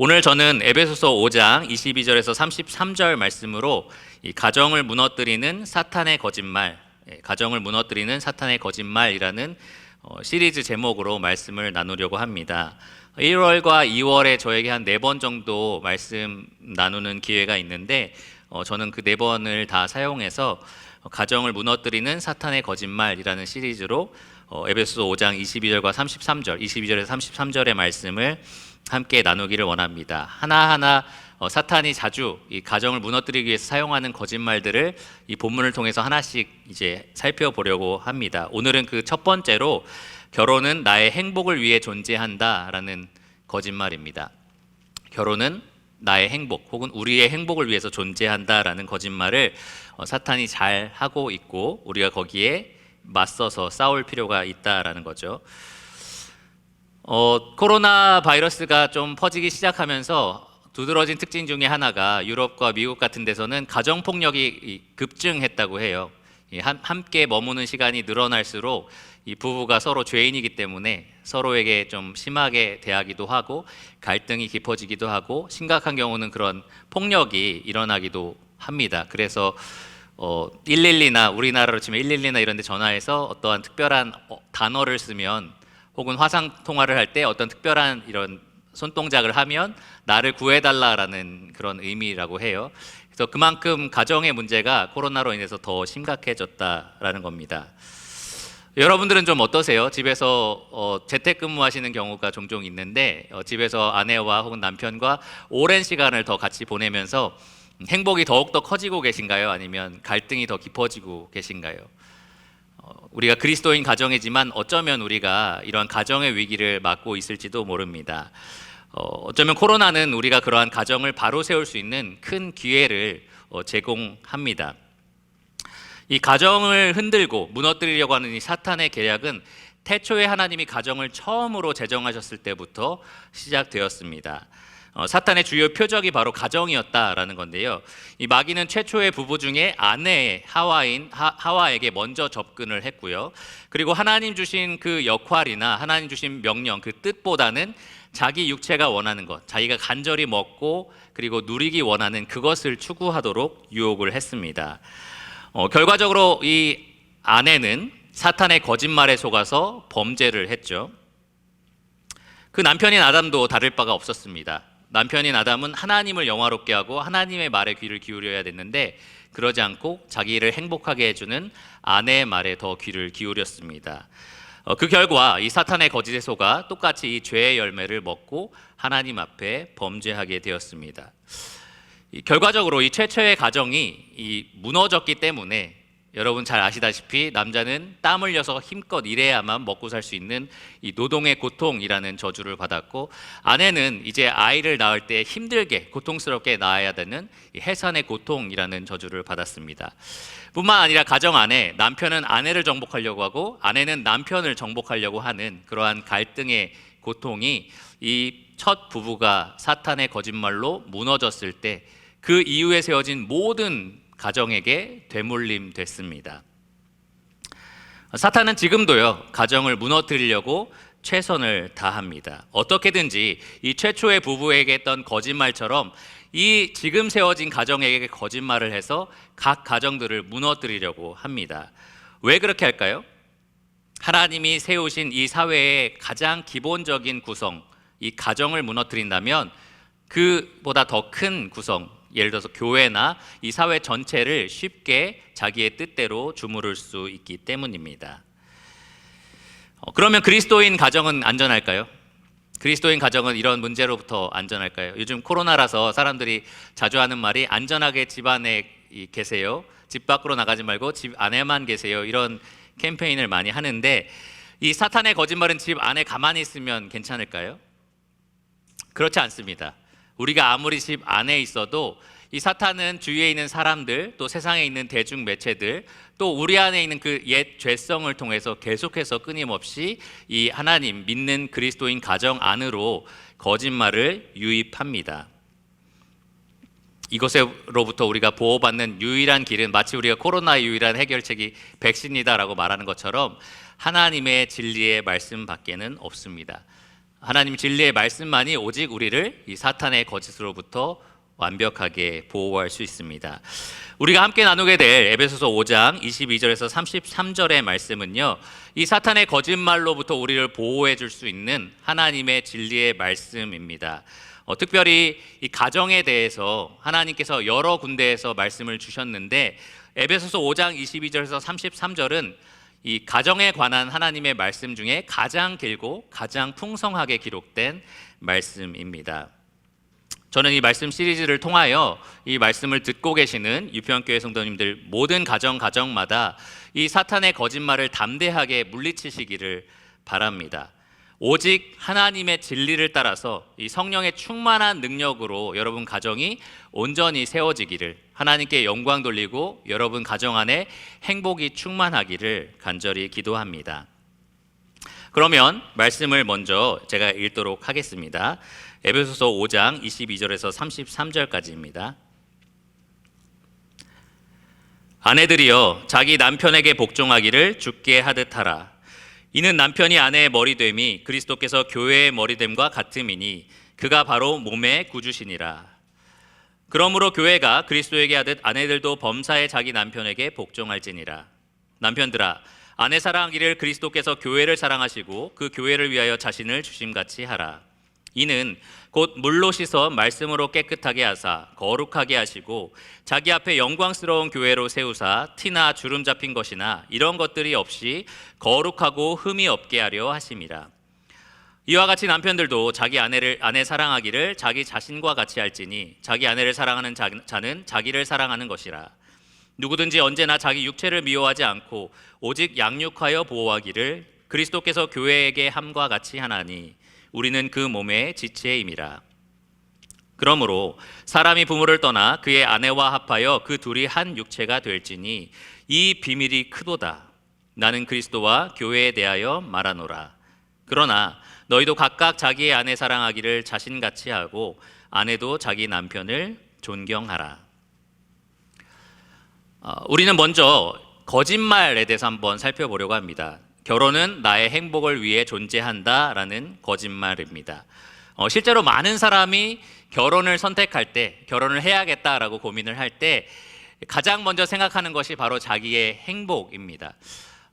오늘 저는 에베소서 5장 22절에서 33절 말씀으로 이 가정을 무너뜨리는 사탄의 거짓말, 가정을 무너뜨리는 사탄의 거짓말이라는 시리즈 제목으로 말씀을 나누려고 합니다. 1월과 2월에 저에게 한 4번 정도 말씀 나누는 기회가 있는데 저는 그 4번을 다 사용해서 가정을 무너뜨리는 사탄의 거짓말이라는 시리즈로 에베소서 5장 22절과 33절, 22절에서 33절의 말씀을 함께 나누기를 원합니다. 하나하나 사탄이 자주 이 가정을 무너뜨리기 위해서 사용하는 거짓말들을 이 본문을 통해서 하나씩 이제 살펴보려고 합니다. 오늘은 그 첫 번째로 결혼은 나의 행복을 위해 존재한다라는 거짓말입니다. 결혼은 나의 행복 혹은 우리의 행복을 위해서 존재한다라는 거짓말을 사탄이 잘 하고 있고 우리가 거기에 맞서서 싸울 필요가 있다라는 거죠. 코로나 바이러스가 좀 퍼지기 시작하면서 두드러진 특징 중에 하나가 유럽과 미국 같은 데서는 가정폭력이 급증했다고 해요. 함께 머무는 시간이 늘어날수록 이 부부가 서로 죄인이기 때문에 서로에게 좀 심하게 대하기도 하고 갈등이 깊어지기도 하고 심각한 경우는 그런 폭력이 일어나기도 합니다. 그래서 112나 우리나라로 치면 112나 이런 데 전화해서 어떠한 특별한 단어를 쓰면 혹은 화상 통화를 할 때 어떤 특별한 이런 손동작을 하면 나를 구해달라라는 그런 의미라고 해요. 그래서 그만큼 가정의 문제가 코로나로 인해서 더 심각해졌다라는 겁니다. 여러분들은 좀 어떠세요? 집에서 재택근무하시는 경우가 종종 있는데 집에서 아내와 혹은 남편과 오랜 시간을 더 같이 보내면서 행복이 더욱더 커지고 계신가요? 아니면 갈등이 더 깊어지고 계신가요? 우리가 그리스도인 가정이지만 어쩌면 우리가 이러한 가정의 위기를 맞고 있을지도 모릅니다. 어쩌면 코로나는 우리가 그러한 가정을 바로 세울 수 있는 큰 기회를 제공합니다. 이 가정을 흔들고 무너뜨리려고 하는 이 사탄의 계략은 태초에 하나님이 가정을 처음으로 제정하셨을 때부터 시작되었습니다. 사탄의 주요 표적이 바로 가정이었다라는 건데요. 이 마귀는 최초의 부부 중에 아내의 하와에게 먼저 접근을 했고요. 그리고 하나님 주신 그 역할이나 하나님 주신 명령, 그 뜻보다는 자기 육체가 원하는 것, 자기가 간절히 먹고 그리고 누리기 원하는 그것을 추구하도록 유혹을 했습니다. 결과적으로 이 아내는 사탄의 거짓말에 속아서 범죄를 했죠. 그 남편인 아담도 다를 바가 없었습니다. 남편인 아담은 하나님을 영화롭게 하고 하나님의 말에 귀를 기울여야 됐는데 그러지 않고 자기를 행복하게 해주는 아내의 말에 더 귀를 기울였습니다. 그 결과 이 사탄의 거짓에 속아 똑같이 이 죄의 열매를 먹고 하나님 앞에 범죄하게 되었습니다. 결과적으로 이 최초의 가정이 무너졌기 때문에 여러분 잘 아시다시피 남자는 땀 흘려서 힘껏 일해야만 먹고 살 수 있는 이 노동의 고통이라는 저주를 받았고 아내는 이제 아이를 낳을 때 힘들게 고통스럽게 낳아야 되는 이 해산의 고통이라는 저주를 받았습니다. 뿐만 아니라 가정 안에 남편은 아내를 정복하려고 하고 아내는 남편을 정복하려고 하는 그러한 갈등의 고통이 이 첫 부부가 사탄의 거짓말로 무너졌을 때 그 이후에 세워진 모든 가정에게 되물림됐습니다. 사탄은 지금도요 가정을 무너뜨리려고 최선을 다합니다. 어떻게든지 이 최초의 부부에게 했던 거짓말처럼 이 지금 세워진 가정에게 거짓말을 해서 각 가정들을 무너뜨리려고 합니다. 왜 그렇게 할까요? 하나님이 세우신 이 사회의 가장 기본적인 구성, 이 가정을 무너뜨린다면 그보다 더 큰 구성, 예를 들어서 교회나 이 사회 전체를 쉽게 자기의 뜻대로 주무를 수 있기 때문입니다. 그러면 그리스도인 가정은 안전할까요? 그리스도인 가정은 이런 문제로부터 안전할까요? 요즘 코로나라서 사람들이 자주 하는 말이 안전하게 집 안에 계세요, 집 밖으로 나가지 말고 집 안에만 계세요, 이런 캠페인을 많이 하는데 이 사탄의 거짓말은 집 안에 가만히 있으면 괜찮을까요? 그렇지 않습니다. 우리가 아무리 집 안에 있어도 이 사탄은 주위에 있는 사람들, 또 세상에 있는 대중 매체들, 또 우리 안에 있는 그 옛 죄성을 통해서 계속해서 끊임없이 이 하나님 믿는 그리스도인 가정 안으로 거짓말을 유입합니다. 이것으로부터 우리가 보호받는 유일한 길은 마치 우리가 코로나의 유일한 해결책이 백신이다라고 말하는 것처럼 하나님의 진리의 말씀 밖에는 없습니다. 하나님 진리의 말씀만이 오직 우리를 이 사탄의 거짓으로부터 완벽하게 보호할 수 있습니다. 우리가 함께 나누게 될 에베소서 5장 22절에서 33절의 말씀은요, 이 사탄의 거짓말로부터 우리를 보호해 줄 수 있는 하나님의 진리의 말씀입니다. 특별히 이 가정에 대해서 하나님께서 여러 군데에서 말씀을 주셨는데, 에베소서 5장 22절에서 33절은 이 가정에 관한 하나님의 말씀 중에 가장 길고 가장 풍성하게 기록된 말씀입니다. 저는 이 말씀 시리즈를 통하여 이 말씀을 듣고 계시는 유평교회 성도님들 모든 가정마다 이 사탄의 거짓말을 담대하게 물리치시기를 바랍니다. 오직 하나님의 진리를 따라서 이 성령의 충만한 능력으로 여러분 가정이 온전히 세워지기를, 하나님께 영광 돌리고 여러분 가정 안에 행복이 충만하기를 간절히 기도합니다. 그러면 말씀을 먼저 제가 읽도록 하겠습니다. 에베소서 5장 22절에서 33절까지입니다. 아내들이여 자기 남편에게 복종하기를 주께 하듯 하라. 이는 남편이 아내의 머리됨이 그리스도께서 교회의 머리됨과 같음이니 그가 바로 몸의 구주시니라. 그러므로 교회가 그리스도에게 하듯 아내들도 범사에 자기 남편에게 복종할지니라. 남편들아 아내 사랑하기를 그리스도께서 교회를 사랑하시고 그 교회를 위하여 자신을 주심같이 하라. 이는 곧 물로 씻어 말씀으로 깨끗하게 하사 거룩하게 하시고 자기 앞에 영광스러운 교회로 세우사 티나 주름 잡힌 것이나 이런 것들이 없이 거룩하고 흠이 없게 하려 하심이라. 이와 같이 남편들도 자기 아내 사랑하기를 자기 자신과 같이 할지니 자기 아내를 사랑하는 자는 자기를 사랑하는 것이라. 누구든지 언제나 자기 육체를 미워하지 않고 오직 양육하여 보호하기를 그리스도께서 교회에게 함과 같이 하나니 우리는 그 몸의 지체임이라. 그러므로 사람이 부모를 떠나 그의 아내와 합하여 그 둘이 한 육체가 될지니 이 비밀이 크도다. 나는 그리스도와 교회에 대하여 말하노라. 그러나 너희도 각각 자기의 아내 사랑하기를 자신같이 하고 아내도 자기 남편을 존경하라. 우리는 먼저 거짓말에 대해서 한번 살펴보려고 합니다. 결혼은 나의 행복을 위해 존재한다라는 거짓말입니다. 실제로 많은 사람이 결혼을 선택할 때, 결혼을 해야겠다라고 고민을 할 때 가장 먼저 생각하는 것이 바로 자기의 행복입니다.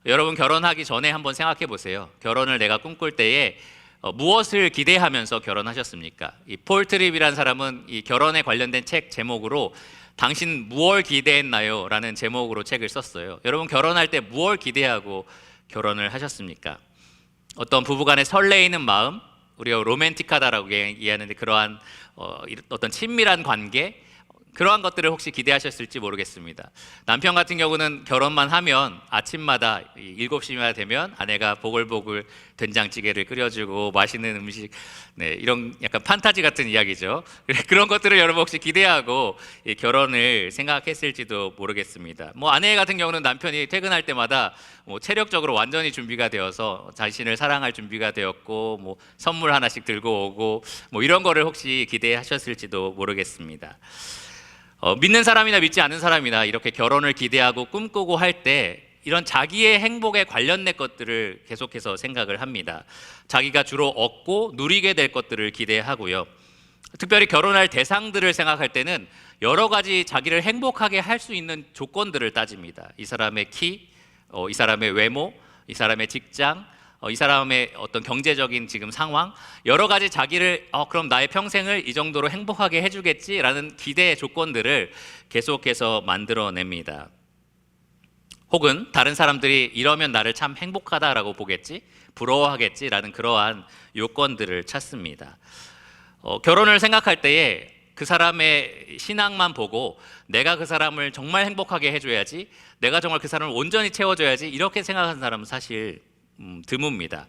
여러분 결혼하기 전에 한번 생각해 보세요. 결혼을 내가 꿈꿀 때에 무엇을 기대하면서 결혼하셨습니까? 이 폴 트립이라는 사람은 이 결혼에 관련된 책 제목으로 당신 무엇을 기대했나요? 라는 제목으로 책을 썼어요. 여러분 결혼할 때 무엇을 기대하고 결혼을 하셨습니까? 어떤 부부간의 설레이는 마음, 우리가 로맨틱하다라고 이해하는데 그러한 어떤 친밀한 관계, 그러한 것들을 혹시 기대하셨을지 모르겠습니다. 남편 같은 경우는 결혼만 하면 아침마다 7시만 되면 아내가 보글보글 된장찌개를 끓여주고 맛있는 음식, 이런 약간 판타지 같은 이야기죠. 그런 것들을 여러분 혹시 기대하고 결혼을 생각했을지도 모르겠습니다. 아내 같은 경우는 남편이 퇴근할 때마다 체력적으로 완전히 준비가 되어서 자신을 사랑할 준비가 되었고 선물 하나씩 들고 오고 이런 거를 혹시 기대하셨을지도 모르겠습니다. 믿는 사람이나 믿지 않는 사람이나 이렇게 결혼을 기대하고 꿈꾸고 할 때 이런 자기의 행복에 관련된 것들을 계속해서 생각을 합니다. 자기가 주로 얻고 누리게 될 것들을 기대하고요. 특별히 결혼할 대상들을 생각할 때는 여러 가지 자기를 행복하게 할 수 있는 조건들을 따집니다. 이 사람의 키, 이 사람의 외모, 이 사람의 직장, 이 사람의 어떤 경제적인 지금 상황, 여러 가지 자기를 그럼 나의 평생을 이 정도로 행복하게 해주겠지라는 기대의 조건들을 계속해서 만들어냅니다. 혹은 다른 사람들이 이러면 나를 참 행복하다라고 보겠지, 부러워하겠지라는 그러한 요건들을 찾습니다. 결혼을 생각할 때에 그 사람의 신앙만 보고 내가 그 사람을 정말 행복하게 해줘야지, 내가 정말 그 사람을 온전히 채워줘야지 이렇게 생각하는 사람은 사실 드뭅니다.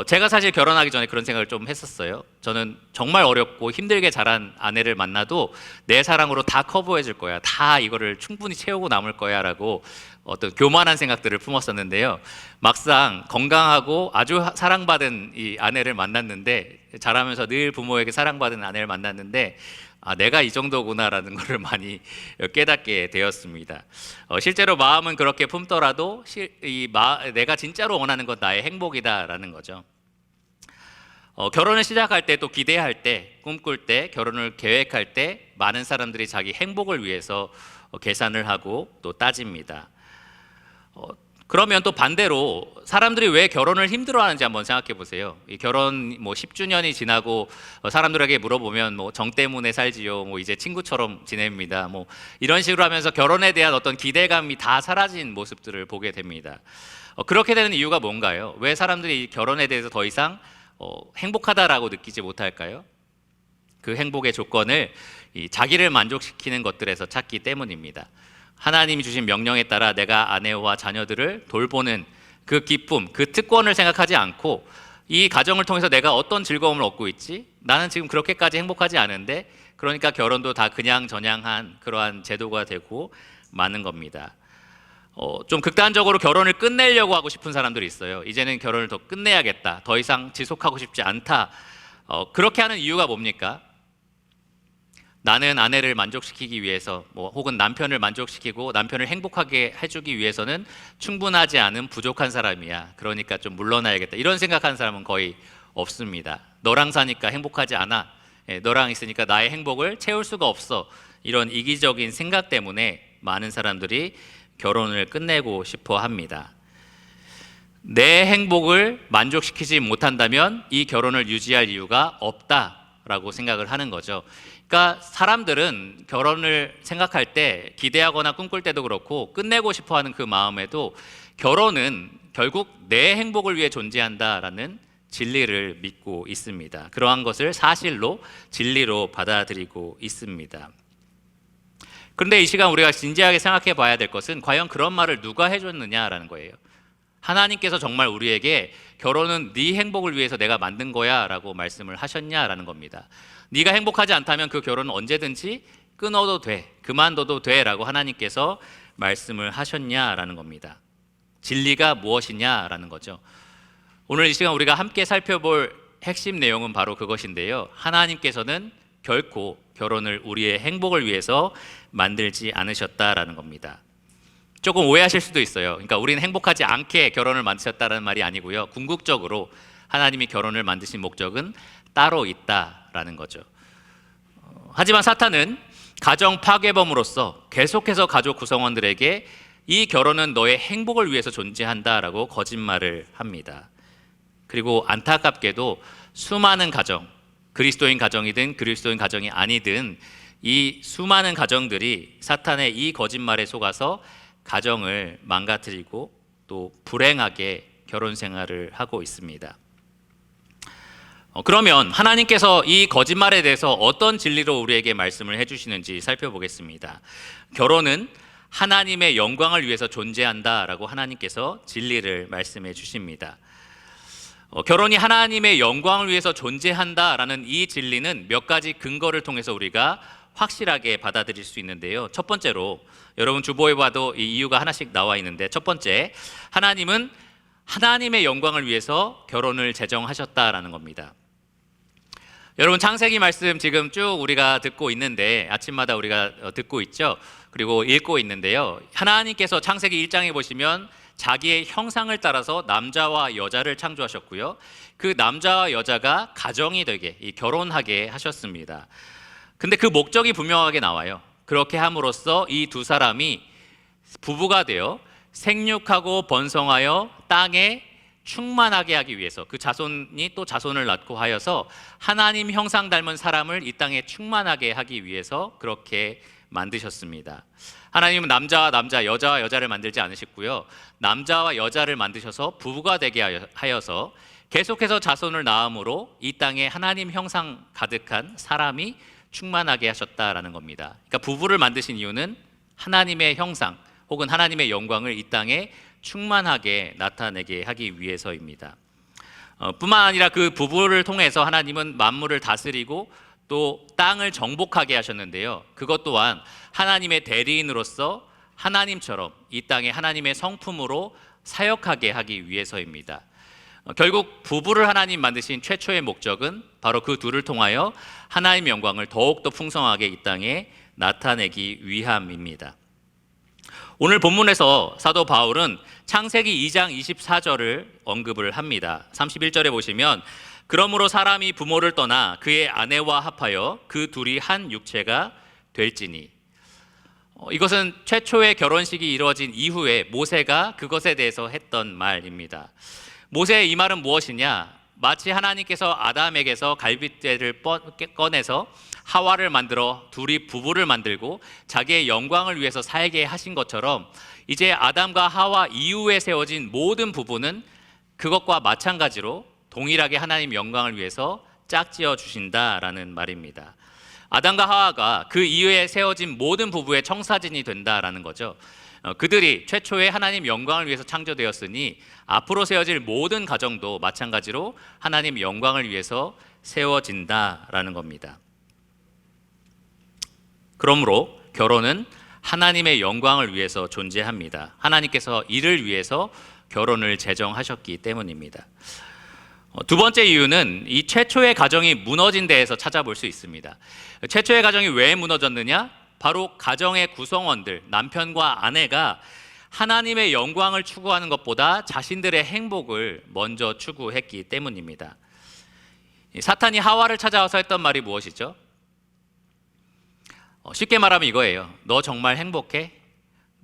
제가 사실 결혼하기 전에 그런 생각을 좀 했었어요. 저는 정말 어렵고 힘들게 자란 아내를 만나도 내 사랑으로 다 커버해 줄 거야, 다 이거를 충분히 채우고 남을 거야 라고 어떤 교만한 생각들을 품었었는데요. 막상 건강하고 아주 사랑받은 이 아내를 만났는데, 자라면서 늘 부모에게 사랑받은 아내를 만났는데 내가 이 정도구나라는 것을 많이 깨닫게 되었습니다. 실제로 마음은 그렇게 품더라도 내가 진짜로 원하는 건 나의 행복이다라는 거죠. 결혼을 시작할 때, 또 기대할 때, 꿈꿀 때, 결혼을 계획할 때 많은 사람들이 자기 행복을 위해서 계산을 하고 또 따집니다. 그러면 또 반대로 사람들이 왜 결혼을 힘들어하는지 한번 생각해 보세요. 이 결혼 뭐 10주년이 지나고 사람들에게 물어보면 뭐 정 때문에 살지요, 뭐 이제 친구처럼 지냅니다, 뭐 이런 식으로 하면서 결혼에 대한 어떤 기대감이 다 사라진 모습들을 보게 됩니다. 그렇게 되는 이유가 뭔가요? 왜 사람들이 이 결혼에 대해서 더 이상 행복하다라고 느끼지 못할까요? 그 행복의 조건을 이 자기를 만족시키는 것들에서 찾기 때문입니다. 하나님이 주신 명령에 따라 내가 아내와 자녀들을 돌보는 그 기쁨, 그 특권을 생각하지 않고 이 가정을 통해서 내가 어떤 즐거움을 얻고 있지? 나는 지금 그렇게까지 행복하지 않은데, 그러니까 결혼도 다 그냥저냥한 그러한 제도가 되고 마는 겁니다. 좀 극단적으로 결혼을 끝내려고 하고 싶은 사람들이 있어요. 이제는 결혼을 더 끝내야겠다, 더 이상 지속하고 싶지 않다. 그렇게 하는 이유가 뭡니까? 나는 아내를 만족시키기 위해서, 혹은 남편을 만족시키고 남편을 행복하게 해주기 위해서는 충분하지 않은 부족한 사람이야, 그러니까 좀 물러나야겠다, 이런 생각하는 사람은 거의 없습니다. 너랑 사니까 행복하지 않아, 너랑 있으니까 나의 행복을 채울 수가 없어, 이런 이기적인 생각 때문에 많은 사람들이 결혼을 끝내고 싶어 합니다. 내 행복을 만족시키지 못한다면 이 결혼을 유지할 이유가 없다라고 생각을 하는 거죠. 그러니까 사람들은 결혼을 생각할 때, 기대하거나 꿈꿀 때도 그렇고 끝내고 싶어 하는 그 마음에도 결혼은 결국 내 행복을 위해 존재한다라는 진리를 믿고 있습니다. 그러한 것을 사실로, 진리로 받아들이고 있습니다. 그런데 이 시간 우리가 진지하게 생각해 봐야 될 것은 과연 그런 말을 누가 해줬느냐라는 거예요. 하나님께서 정말 우리에게 결혼은 네 행복을 위해서 내가 만든 거야 라고 말씀을 하셨냐라는 겁니다. 네가 행복하지 않다면 그 결혼은 언제든지 끊어도 돼, 그만둬도 돼 라고 하나님께서 말씀을 하셨냐라는 겁니다. 진리가 무엇이냐라는 거죠. 오늘 이 시간 우리가 함께 살펴볼 핵심 내용은 바로 그것인데요. 하나님께서는 결코 결혼을 우리의 행복을 위해서 만들지 않으셨다라는 겁니다. 조금 오해하실 수도 있어요. 그러니까 우리는 행복하지 않게 결혼을 만드셨다는 말이 아니고요. 궁극적으로 하나님이 결혼을 만드신 목적은 따로 있다라는 거죠. 하지만 사탄은 가정 파괴범으로서 계속해서 가족 구성원들에게 이 결혼은 너의 행복을 위해서 존재한다라고 거짓말을 합니다. 그리고 안타깝게도 수많은 가정, 그리스도인 가정이든 그리스도인 가정이 아니든 이 수많은 가정들이 사탄의 이 거짓말에 속아서 가정을 망가뜨리고 또 불행하게 결혼 생활을 하고 있습니다. 그러면 하나님께서 이 거짓말에 대해서 어떤 진리로 우리에게 말씀을 해주시는지 살펴보겠습니다. 결혼은 하나님의 영광을 위해서 존재한다라고 하나님께서 진리를 말씀해 주십니다. 결혼이 하나님의 영광을 위해서 존재한다라는 이 진리는 몇 가지 근거를 통해서 우리가 확실하게 받아들일 수 있는데요. 첫 번째로, 여러분 주보에 봐도 이 이유가 하나씩 나와 있는데, 첫 번째, 하나님은 하나님의 영광을 위해서 결혼을 제정하셨다라는 겁니다. 여러분 창세기 말씀 지금 쭉 우리가 듣고 있는데, 아침마다 우리가 듣고 있죠. 그리고 읽고 있는데요. 하나님께서 창세기 1장에 보시면 자기의 형상을 따라서 남자와 여자를 창조하셨고요. 그 남자와 여자가 가정이 되게, 결혼하게 하셨습니다. 근데 그 목적이 분명하게 나와요. 그렇게 함으로써 이 두 사람이 부부가 되어 생육하고 번성하여 땅에 충만하게 하기 위해서, 그 자손이 또 자손을 낳고 하여서 하나님 형상 닮은 사람을 이 땅에 충만하게 하기 위해서 그렇게 만드셨습니다. 하나님은 남자와 남자, 여자와 여자를 만들지 않으셨고요. 남자와 여자를 만드셔서 부부가 되게 하여서 계속해서 자손을 낳음으로 이 땅에 하나님 형상 가득한 사람이 충만하게 하셨다라는 겁니다. 그러니까 부부를 만드신 이유는 하나님의 형상 혹은 하나님의 영광을 이 땅에 충만하게 나타내게 하기 위해서입니다. 뿐만 아니라 그 부부를 통해서 하나님은 만물을 다스리고 또 땅을 정복하게 하셨는데요. 그것 또한 하나님의 대리인으로서 하나님처럼 이 땅에 하나님의 성품으로 사역하게 하기 위해서입니다. 결국 부부를 하나님 만드신 최초의 목적은 바로 그 둘을 통하여 하나님 영광을 더욱더 풍성하게 이 땅에 나타내기 위함입니다. 오늘 본문에서 사도 바울은 창세기 2장 24절을 언급을 합니다. 31절에 보시면 그러므로 사람이 부모를 떠나 그의 아내와 합하여 그 둘이 한 육체가 될지니. 이것은 최초의 결혼식이 이루어진 이후에 모세가 그것에 대해서 했던 말입니다. 모세의 이 말은 무엇이냐? 마치 하나님께서 아담에게서 갈빗대를 꺼내서 하와를 만들어 둘이 부부를 만들고 자기의 영광을 위해서 살게 하신 것처럼 이제 아담과 하와 이후에 세워진 모든 부부는 그것과 마찬가지로 동일하게 하나님 영광을 위해서 짝지어 주신다라는 말입니다. 아담과 하와가 그 이후에 세워진 모든 부부의 청사진이 된다라는 거죠. 그들이 최초의 하나님 영광을 위해서 창조되었으니 앞으로 세워질 모든 가정도 마찬가지로 하나님 영광을 위해서 세워진다라는 겁니다. 그러므로 결혼은 하나님의 영광을 위해서 존재합니다. 하나님께서 이를 위해서 결혼을 제정하셨기 때문입니다. 두 번째 이유는 이 최초의 가정이 무너진 데에서 찾아볼 수 있습니다. 최초의 가정이 왜 무너졌느냐? 바로 가정의 구성원들, 남편과 아내가 하나님의 영광을 추구하는 것보다 자신들의 행복을 먼저 추구했기 때문입니다. 사탄이 하와를 찾아와서 했던 말이 무엇이죠? 쉽게 말하면 이거예요. 너 정말 행복해?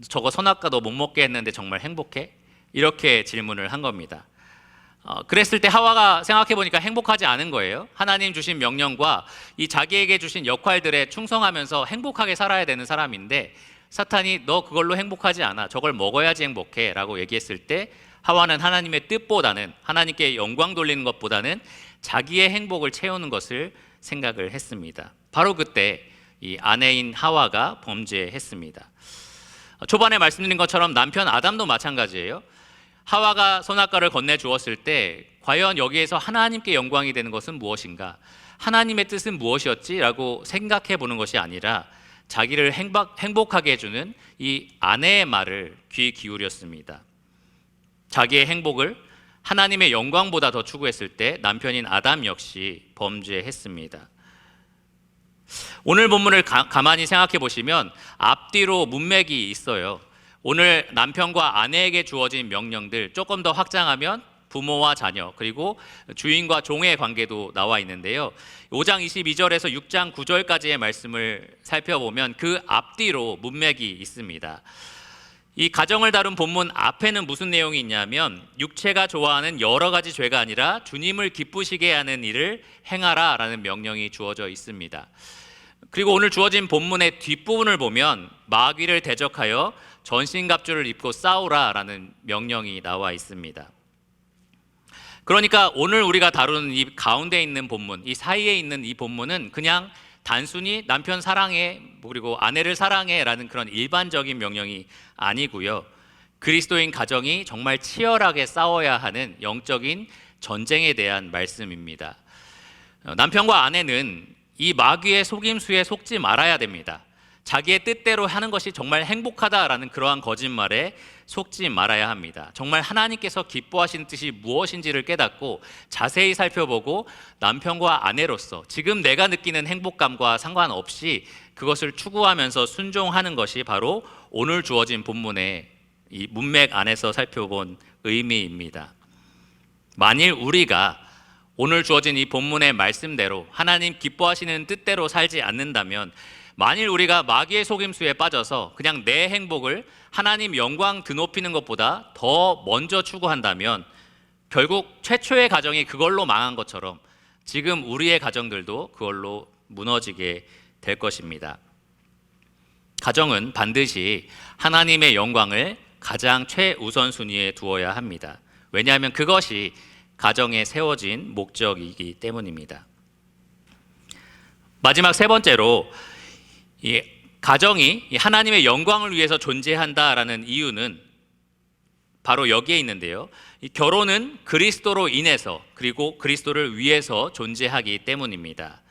저거 선악과 너 못 먹게 했는데 정말 행복해? 이렇게 질문을 한 겁니다. 그랬을 때 하와가 생각해 보니까 행복하지 않은 거예요. 하나님 주신 명령과 이 자기에게 주신 역할들에 충성하면서 행복하게 살아야 되는 사람인데 사탄이 너 그걸로 행복하지 않아. 저걸 먹어야지 행복해 라고 얘기했을 때 하와는 하나님의 뜻보다는 하나님께 영광 돌리는 것보다는 자기의 행복을 채우는 것을 생각을 했습니다. 바로 그때 이 아내인 하와가 범죄했습니다. 초반에 말씀드린 것처럼 남편 아담도 마찬가지예요. 하와가 선악과를 건네주었을 때 과연 여기에서 하나님께 영광이 되는 것은 무엇인가? 하나님의 뜻은 무엇이었지? 라고 생각해 보는 것이 아니라 자기를 행복하게 해주는 이 아내의 말을 귀 기울였습니다. 자기의 행복을 하나님의 영광보다 더 추구했을 때 남편인 아담 역시 범죄했습니다. 오늘 본문을 가만히 생각해 보시면 앞뒤로 문맥이 있어요. 오늘 남편과 아내에게 주어진 명령들 조금 더 확장하면 부모와 자녀 그리고 주인과 종의 관계도 나와 있는데요. 5장 22절에서 6장 9절까지의 말씀을 살펴보면 그 앞뒤로 문맥이 있습니다. 이 가정을 다룬 본문 앞에는 무슨 내용이 있냐면 육체가 좋아하는 여러 가지 죄가 아니라 주님을 기쁘시게 하는 일을 행하라 라는 명령이 주어져 있습니다. 그리고 오늘 주어진 본문의 뒷부분을 보면 마귀를 대적하여 전신갑주를 입고 싸우라 라는 명령이 나와 있습니다. 그러니까 오늘 우리가 다루는 이 가운데 있는 본문, 이 사이에 있는 이 본문은 그냥 단순히 남편 사랑해 그리고 아내를 사랑해 라는 그런 일반적인 명령이 아니고요. 그리스도인 가정이 정말 치열하게 싸워야 하는 영적인 전쟁에 대한 말씀입니다. 남편과 아내는 이 마귀의 속임수에 속지 말아야 됩니다. 자기의 뜻대로 하는 것이 정말 행복하다라는 그러한 거짓말에 속지 말아야 합니다. 정말 하나님께서 기뻐하시는 뜻이 무엇인지를 깨닫고 자세히 살펴보고 남편과 아내로서 지금 내가 느끼는 행복감과 상관없이 그것을 추구하면서 순종하는 것이 바로 오늘 주어진 본문의 이 문맥 안에서 살펴본 의미입니다. 만일 우리가 오늘 주어진 이 본문의 말씀대로 하나님 기뻐하시는 뜻대로 살지 않는다면 만일 우리가 마귀의 속임수에 빠져서 그냥 내 행복을 하나님 영광 드높이는 것보다 더 먼저 추구한다면 결국 최초의 가정이 그걸로 망한 것처럼 지금 우리의 가정들도 그걸로 무너지게 될 것입니다. 가정은 반드시 하나님의 영광을 가장 최우선순위에 두어야 합니다. 왜냐하면 그것이 가정에 세워진 목적이기 때문입니다. 마지막 세 번째로 이 가정이 하나님의 영광을 위해서 존재한다라는 이유는 바로 여기에 있는데요. 이 결혼은 그리스도로 인해서 그리고 그리스도를 위해서 존재하기 때문입니다.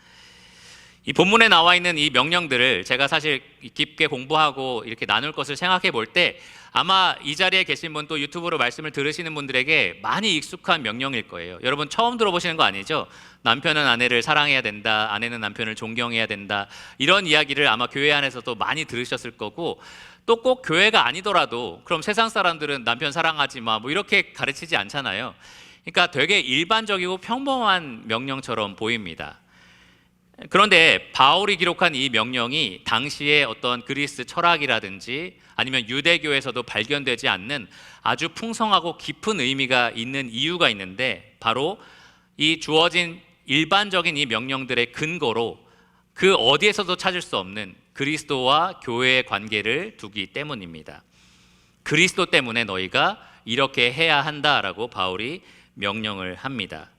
이 본문에 나와 있는 이 명령들을 제가 사실 깊게 공부하고 이렇게 나눌 것을 생각해 볼 때 아마 이 자리에 계신 분 또 유튜브로 말씀을 들으시는 분들에게 많이 익숙한 명령일 거예요. 여러분 처음 들어보시는 거 아니죠? 남편은 아내를 사랑해야 된다, 아내는 남편을 존경해야 된다, 이런 이야기를 아마 교회 안에서도 많이 들으셨을 거고 또 꼭 교회가 아니더라도 그럼 세상 사람들은 남편 사랑하지 마 뭐 이렇게 가르치지 않잖아요. 그러니까 되게 일반적이고 평범한 명령처럼 보입니다. 그런데 바울이 기록한 이 명령이 당시에 어떤 그리스 철학이라든지 아니면 유대교에서도 발견되지 않는 아주 풍성하고 깊은 의미가 있는 이유가 있는데, 바로 이 주어진 일반적인 이 명령들의 근거로 그 어디에서도 찾을 수 없는 그리스도와 교회의 관계를 두기 때문입니다. 그리스도 때문에 너희가 이렇게 해야 한다라고 바울이 명령을 합니다.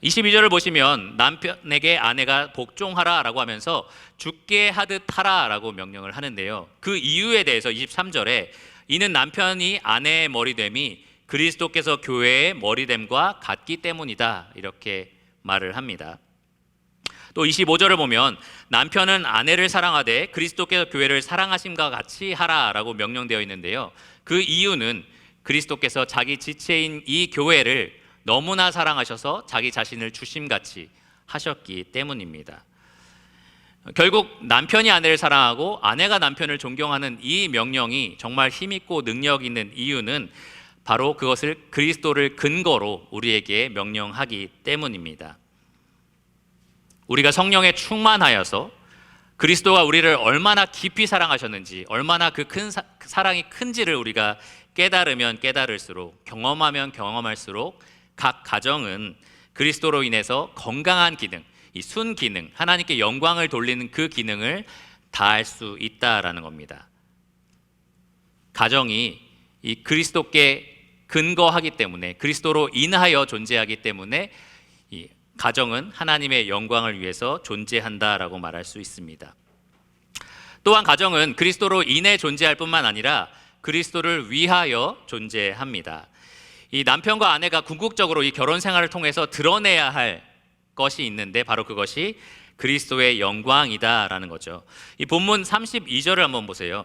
22절을 보시면 남편에게 아내가 복종하라라고 하면서 죽게 하듯 하라라고 명령을 하는데요. 그 이유에 대해서 23절에 이는 남편이 아내의 머리됨이 그리스도께서 교회의 머리됨과 같기 때문이다, 이렇게 말을 합니다. 또 25절을 보면 남편은 아내를 사랑하되 그리스도께서 교회를 사랑하심과 같이 하라라고 명령되어 있는데요. 그 이유는 그리스도께서 자기 지체인 이 교회를 너무나 사랑하셔서 자기 자신을 주심같이 하셨기 때문입니다. 결국 남편이 아내를 사랑하고 아내가 남편을 존경하는 이 명령이 정말 힘있고 능력 있는 이유는 바로 그것을 그리스도를 근거로 우리에게 명령하기 때문입니다. 우리가 성령에 충만하여서 그리스도가 우리를 얼마나 깊이 사랑하셨는지, 얼마나 그 큰 사랑이 큰지를 우리가 깨달으면 깨달을수록, 경험하면 경험할수록 각 가정은 그리스도로 인해서 건강한 기능, 이 순기능, 하나님께 영광을 돌리는 그 기능을 다할 수 있다라는 겁니다. 가정이 이 그리스도께 근거하기 때문에, 그리스도로 인하여 존재하기 때문에 이 가정은 하나님의 영광을 위해서 존재한다라고 말할 수 있습니다. 또한 가정은 그리스도로 인해 존재할 뿐만 아니라 그리스도를 위하여 존재합니다. 이 남편과 아내가 궁극적으로 이 결혼 생활을 통해서 드러내야 할 것이 있는데, 바로 그것이 그리스도의 영광이다라는 거죠. 이 본문 32절을 한번 보세요.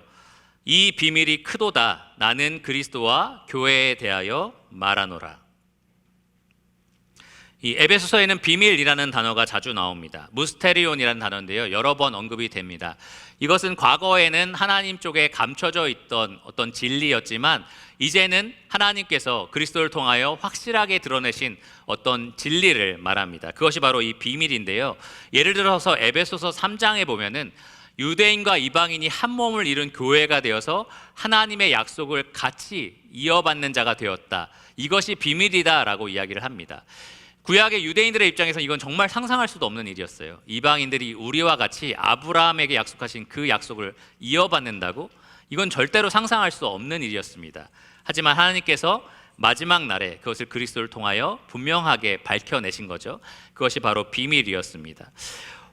이 비밀이 크도다. 나는 그리스도와 교회에 대하여 말하노라. 이 에베소서에는 비밀이라는 단어가 자주 나옵니다. 무스테리온이라는 단어인데요, 여러 번 언급이 됩니다. 이것은 과거에는 하나님 쪽에 감춰져 있던 어떤 진리였지만 이제는 하나님께서 그리스도를 통하여 확실하게 드러내신 어떤 진리를 말합니다. 그것이 바로 이 비밀인데요, 예를 들어서 에베소서 3장에 보면은 유대인과 이방인이 한 몸을 이룬 교회가 되어서 하나님의 약속을 같이 이어받는 자가 되었다, 이것이 비밀이다라고 이야기를 합니다. 구약의 유대인들의 입장에서는 이건 정말 상상할 수도 없는 일이었어요. 이방인들이 우리와 같이 아브라함에게 약속하신 그 약속을 이어받는다고? 이건 절대로 상상할 수 없는 일이었습니다. 하지만 하나님께서 마지막 날에 그것을 그리스도를 통하여 분명하게 밝혀내신 거죠. 그것이 바로 비밀이었습니다.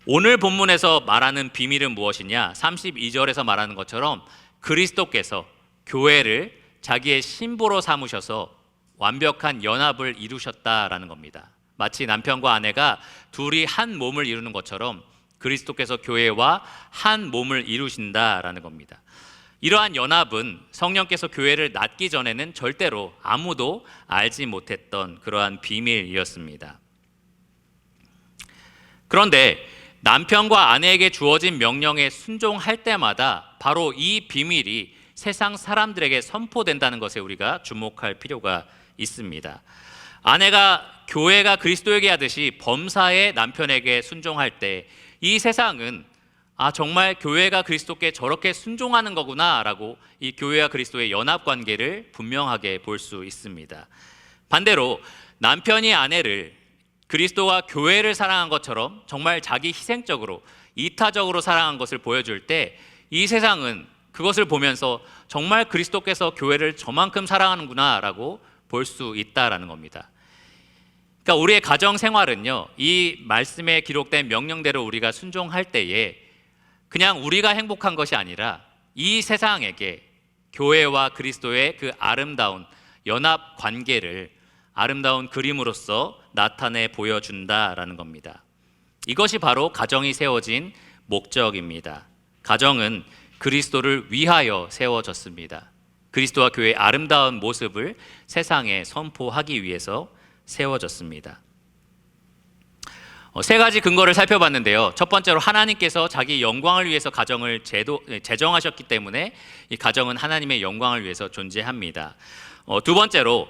오늘 본문에서 말하는 비밀은 무엇이냐? 32절에서 말하는 것처럼 그리스도께서 교회를 자기의 신부로 삼으셔서 완벽한 연합을 이루셨다라는 겁니다. 마치 남편과 아내가 둘이 한 몸을 이루는 것처럼 그리스도께서 교회와 한 몸을 이루신다라는 겁니다. 이러한 연합은 성령께서 교회를 낳기 전에는 절대로 아무도 알지 못했던 그러한 비밀이었습니다. 그런데 남편과 아내에게 주어진 명령에 순종할 때마다 바로 이 비밀이 세상 사람들에게 선포된다는 것에 우리가 주목할 필요가 있습니다. 아내가 교회가 그리스도에게 하듯이 범사에 남편에게 순종할 때 이 세상은 정말 교회가 그리스도께 저렇게 순종하는 거구나 라고 이 교회와 그리스도의 연합관계를 분명하게 볼 수 있습니다. 반대로 남편이 아내를 그리스도와 교회를 사랑한 것처럼 정말 자기 희생적으로 이타적으로 사랑한 것을 보여줄 때 이 세상은 그것을 보면서 정말 그리스도께서 교회를 저만큼 사랑하는구나 라고 볼 수 있다라는 겁니다. 그러니까 우리의 가정 생활은요, 이 말씀에 기록된 명령대로 우리가 순종할 때에 그냥 우리가 행복한 것이 아니라 이 세상에게 교회와 그리스도의 그 아름다운 연합 관계를 아름다운 그림으로써 나타내 보여준다라는 겁니다. 이것이 바로 가정이 세워진 목적입니다. 가정은 그리스도를 위하여 세워졌습니다. 그리스도와 교회의 아름다운 모습을 세상에 선포하기 위해서 세워졌습니다. 세 가지 근거를 살펴봤는데요. 첫 번째로 하나님께서 자기 영광을 위해서 가정을 제정하셨기 때문에 이 가정은 하나님의 영광을 위해서 존재합니다. 두 번째로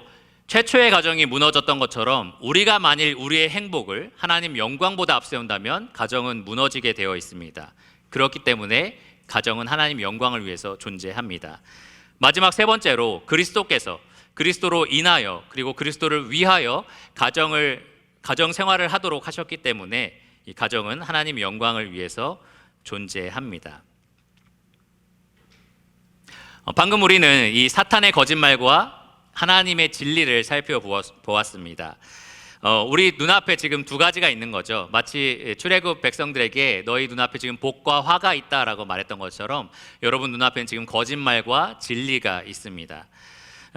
최초의 가정이 무너졌던 것처럼 우리가 만일 우리의 행복을 하나님 영광보다 앞세운다면 가정은 무너지게 되어 있습니다. 그렇기 때문에 가정은 하나님 영광을 위해서 존재합니다. 마지막 세 번째로 그리스도께서 그리스도로 인하여 그리고 그리스도를 위하여 가정 생활을 하도록 하셨기 때문에 이 가정은 하나님 영광을 위해서 존재합니다. 방금 우리는 이 사탄의 거짓말과 하나님의 진리를 살펴보았습니다. 우리 눈앞에 지금 두 가지가 있는 거죠. 마치 출애굽 백성들에게 너희 눈앞에 지금 복과 화가 있다라고 말했던 것처럼 여러분 눈앞에는 지금 거짓말과 진리가 있습니다.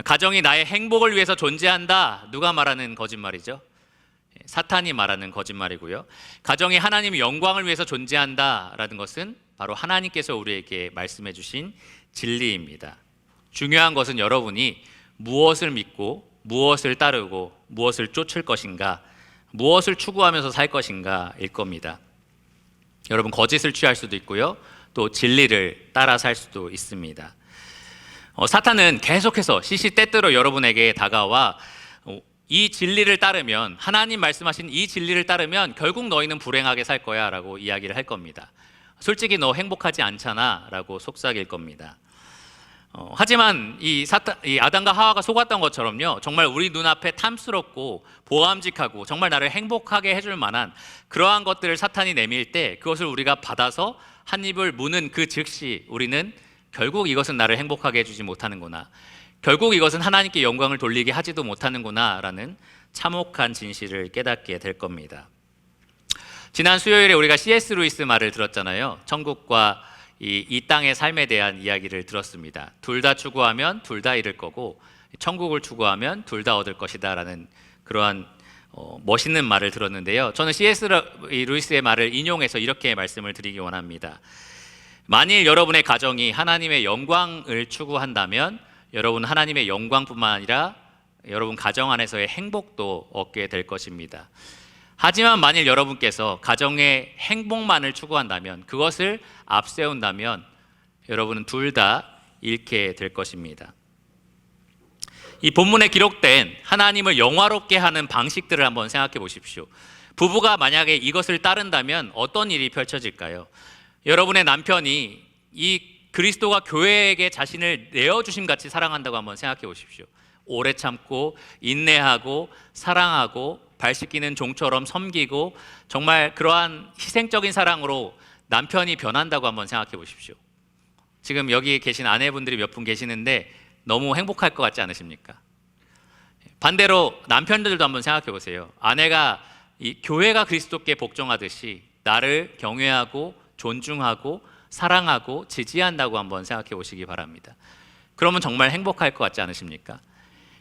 가정이 나의 행복을 위해서 존재한다. 누가 말하는 거짓말이죠? 사탄이 말하는 거짓말이고요. 가정이 하나님의 영광을 위해서 존재한다라는 것은 바로 하나님께서 우리에게 말씀해 주신 진리입니다. 중요한 것은 여러분이 무엇을 믿고 무엇을 따르고 무엇을 쫓을 것인가, 무엇을 추구하면서 살 것인가일 겁니다. 여러분 거짓을 취할 수도 있고요, 또 진리를 따라 살 수도 있습니다. 사탄은 계속해서 시시때때로 여러분에게 다가와 이 진리를 따르면, 하나님 말씀하신 이 진리를 따르면 결국 너희는 불행하게 살 거야 라고 이야기를 할 겁니다. 솔직히 너 행복하지 않잖아 라고 속삭일 겁니다. 하지만 이 아담과 하와가 속았던 것처럼요, 정말 우리 눈앞에 탐스럽고 보암직하고 정말 나를 행복하게 해줄 만한 그러한 것들을 사탄이 내밀 때 그것을 우리가 받아서 한 입을 무는 그 즉시 우리는 결국 이것은 나를 행복하게 해주지 못하는구나, 결국 이것은 하나님께 영광을 돌리게 하지도 못하는구나 라는 참혹한 진실을 깨닫게 될 겁니다. 지난 수요일에 우리가 C.S. 루이스 말을 들었잖아요. 천국과 이 땅의 삶에 대한 이야기를 들었습니다. 둘 다 추구하면 둘 다 잃을 거고 천국을 추구하면 둘 다 얻을 것이다 라는 그러한 멋있는 말을 들었는데요, 저는 C.S. 루이스의 말을 인용해서 이렇게 말씀을 드리기 원합니다. 만일 여러분의 가정이 하나님의 영광을 추구한다면 여러분 하나님의 영광뿐만 아니라 여러분 가정 안에서의 행복도 얻게 될 것입니다. 하지만 만일 여러분께서 가정의 행복만을 추구한다면, 그것을 앞세운다면 여러분은 둘 다 잃게 될 것입니다. 이 본문에 기록된 하나님을 영화롭게 하는 방식들을 한번 생각해 보십시오. 부부가 만약에 이것을 따른다면 어떤 일이 펼쳐질까요? 여러분의 남편이 이 그리스도가 교회에게 자신을 내어주심 같이 사랑한다고 한번 생각해 보십시오. 오래 참고 인내하고 사랑하고 발 씻기는 종처럼 섬기고 정말 그러한 희생적인 사랑으로 남편이 변한다고 한번 생각해 보십시오. 지금 여기 계신 아내분들이 몇 분 계시는데 너무 행복할 것 같지 않으십니까? 반대로 남편들도 한번 생각해 보세요. 아내가 이 교회가 그리스도께 복종하듯이 나를 경외하고 존중하고 사랑하고 지지한다고 한번 생각해 보시기 바랍니다. 그러면 정말 행복할 것 같지 않으십니까?